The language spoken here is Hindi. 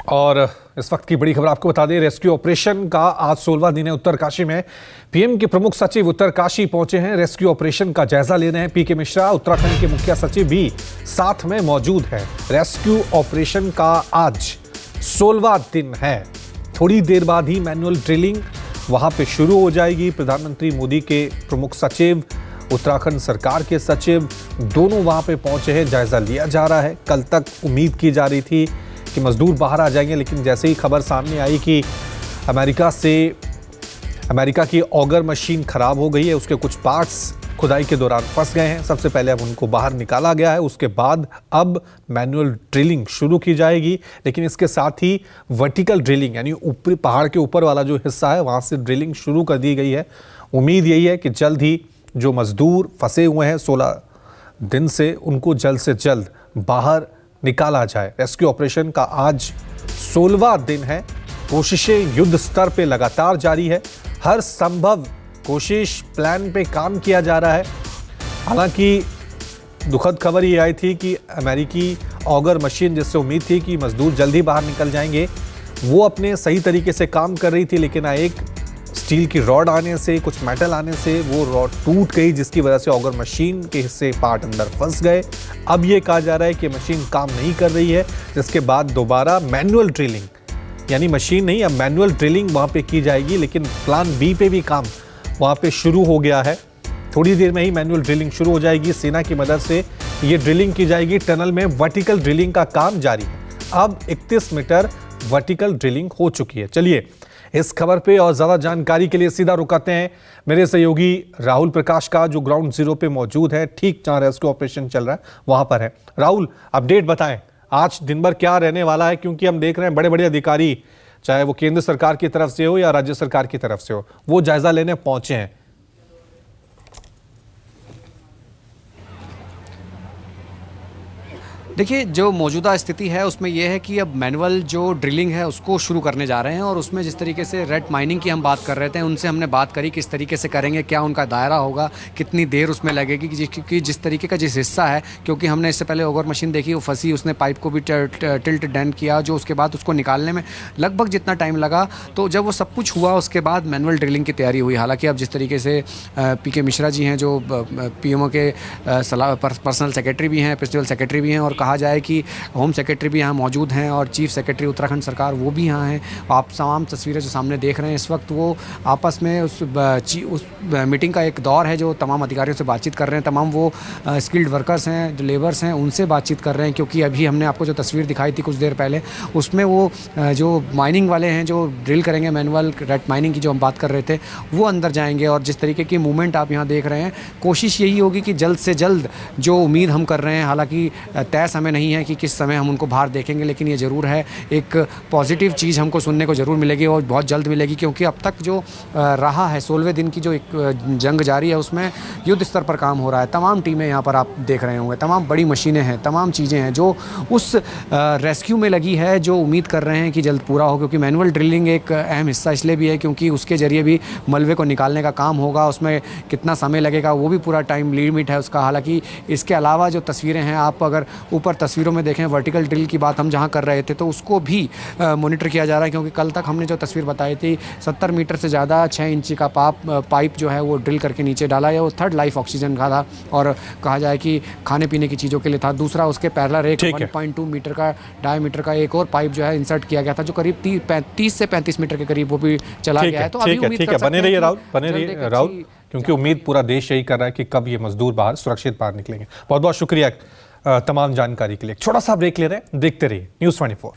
और इस वक्त की बड़ी खबर आपको बता दें, रेस्क्यू ऑपरेशन का आज 16वां दिन है। उत्तरकाशी में पीएम के प्रमुख सचिव उत्तरकाशी पहुंचे हैं, रेस्क्यू ऑपरेशन का जायजा ले रहे हैं। पीके मिश्रा उत्तराखंड के मुख्य सचिव भी साथ में मौजूद है। रेस्क्यू ऑपरेशन का आज 16वां दिन है। थोड़ी देर बाद ही मैनुअल ड्रिलिंग वहां पे शुरू हो जाएगी। प्रधानमंत्री मोदी के प्रमुख सचिव, उत्तराखंड सरकार के सचिव दोनों वहां पे पहुंचे हैं, जायजा लिया जा रहा है। कल तक उम्मीद की जा रही थी कि मजदूर बाहर आ जाएंगे, लेकिन जैसे ही खबर सामने आई कि अमेरिका की ऑगर मशीन खराब हो गई है, उसके कुछ पार्ट्स खुदाई के दौरान फंस गए हैं। सबसे पहले अब उनको बाहर निकाला गया है, उसके बाद अब मैनुअल ड्रिलिंग शुरू की जाएगी। लेकिन इसके साथ ही वर्टिकल ड्रिलिंग यानी ऊपरी पहाड़ के ऊपर वाला जो हिस्सा है वहां से ड्रिलिंग शुरू कर दी गई है। उम्मीद यही है कि जल्द ही जो मजदूर फंसे हुए हैं 16 दिन से, उनको जल्द से जल्द बाहर निकाला जाए। रेस्क्यू ऑपरेशन का आज 16वां दिन है। कोशिशें युद्ध स्तर पे लगातार जारी है। हर संभव कोशिश, प्लान पे काम किया जा रहा है। हालांकि दुखद खबर ये आई थी कि अमेरिकी ऑगर मशीन, जिससे उम्मीद थी कि मजदूर जल्दी बाहर निकल जाएंगे, वो अपने सही तरीके से काम कर रही थी, लेकिन एक स्टील की रॉड आने से, कुछ मेटल आने से वो रॉड टूट गई, जिसकी वजह से ऑगर मशीन के हिस्से पार्ट अंदर फंस गए। अब ये कहा जा रहा है कि मशीन काम नहीं कर रही है, जिसके बाद दोबारा मैनुअल ड्रिलिंग, यानी मशीन नहीं, अब मैनुअल ड्रिलिंग वहाँ पे की जाएगी। लेकिन प्लान बी पे भी काम वहाँ पे शुरू हो गया है। थोड़ी देर में ही मैनुअल ड्रिलिंग शुरू हो जाएगी। सेना की मदद से ये ड्रिलिंग की जाएगी। टनल में वर्टिकल ड्रिलिंग का काम जारी है। अब 31 मीटर वर्टिकल ड्रिलिंग हो चुकी है। चलिए इस खबर पे और ज्यादा जानकारी के लिए सीधा रुकाते हैं मेरे सहयोगी राहुल प्रकाश का, जो ग्राउंड जीरो पे मौजूद है, ठीक जहां रेस्क्यू ऑपरेशन चल रहा है वहां पर है। राहुल, अपडेट बताएं, आज दिन भर क्या रहने वाला है? क्योंकि हम देख रहे हैं बड़े बड़े अधिकारी, चाहे वो केंद्र सरकार की तरफ से हो या राज्य सरकार की तरफ से हो, वो जायजा लेने पहुंचे हैं। देखिए, जो मौजूदा स्थिति है उसमें यह है कि अब मैनुअल जो ड्रिलिंग है उसको शुरू करने जा रहे हैं। और उसमें जिस तरीके से रेड माइनिंग की हम बात कर रहे थे, उनसे हमने बात करी किस तरीके से करेंगे, क्या उनका दायरा होगा, कितनी देर उसमें लगेगी, क्योंकि जिस तरीके का जिस हिस्सा है, क्योंकि हमने इससे पहले ऑगर मशीन देखी, वो फंसी, उसने पाइप को भी टिल्ट डेंट किया, जो उसके बाद उसको निकालने में लगभग जितना टाइम लगा, तो जब वो सब कुछ हुआ उसके बाद मैनुअल ड्रिलिंग की तैयारी हुई। हालाँकि अब जिस तरीके से पीके मिश्रा जी हैं, जो पीएमओ के पर्सनल सेक्रेटरी भी हैं, प्रिंसिपल सेक्रेटरी भी हैं, और कहा जाए कि होम सेक्रेटरी भी यहाँ मौजूद हैं और चीफ सेक्रेटरी उत्तराखंड सरकार वो भी यहाँ हैं। आप तमाम तस्वीरें जो सामने देख रहे हैं इस वक्त, वो आपस में उस मीटिंग का एक दौर है, जो तमाम अधिकारियों से बातचीत कर रहे हैं। तमाम वो स्किल्ड वर्कर्स हैं, जो लेबर्स हैं, उनसे बातचीत कर रहे हैं। क्योंकि अभी हमने आपको जो तस्वीर दिखाई थी कुछ देर पहले, उसमें वो जो माइनिंग वाले हैं, जो ड्रिल करेंगे मैनुअल रेड माइनिंग की जो हम बात कर रहे थे, वो अंदर जाएंगे। और जिस तरीके की मूवमेंट आप यहाँ देख रहे हैं, कोशिश यही होगी कि जल्द से जल्द, जो उम्मीद हम कर रहे हैं, हालांकि तय समय नहीं है कि किस समय हम उनको बाहर देखेंगे, लेकिन ये ज़रूर है एक पॉजिटिव चीज़ हमको सुनने को ज़रूर मिलेगी और बहुत जल्द मिलेगी। क्योंकि अब तक जो रहा है 16वें दिन की जो एक जंग जारी है, उसमें युद्ध स्तर पर काम हो रहा है। तमाम टीमें यहाँ पर आप देख रहे होंगे, तमाम बड़ी मशीनें हैं, तमाम चीज़ें हैं जो उस रेस्क्यू में लगी है, जो उम्मीद कर रहे हैं कि जल्द पूरा हो। क्योंकि मैनुअल ड्रिलिंग एक अहम हिस्सा इसलिए भी है क्योंकि उसके ज़रिए भी मलबे को निकालने का काम होगा। उसमें कितना समय लगेगा वो भी पूरा टाइम लिमिट है उसका। हालाँकि इसके अलावा जो तस्वीरें हैं, आप अगर ऊपर तस्वीरों में देखें, वर्टिकल ड्रिल की बात हम जहां कर रहे थे, तो उसको भी मॉनिटर किया जा रहा है। क्योंकि कल तक हमने जो तस्वीर बताई थी, 70 मीटर से ज़्यादा 6 इंची का पाइप जो है वो ड्रिल करके नीचे डाला है। वो थर्ड लाइफ ऑक्सीजन का था और कहा जाए कि खाने पीने की चीज़ों के लिए था। दूसरा उसके पैरेलल एक 1.2 मीटर का डायमीटर का एक और पाइप जो है इंसर्ट किया गया था, जो करीब 30 से 35 मीटर के करीब वो भी चला गया है। तो अभी उम्मीद कर सकते हैं, बने रहिए राहुल, क्योंकि उम्मीद पूरा देश यही कर रहा है कि कब ये मजदूर बाहर सुरक्षित बाहर निकलेंगे। बहुत बहुत शुक्रिया तमाम जानकारी के लिए। छोटा सा ब्रेक ले रहे हैं, देखते रहिए News 24।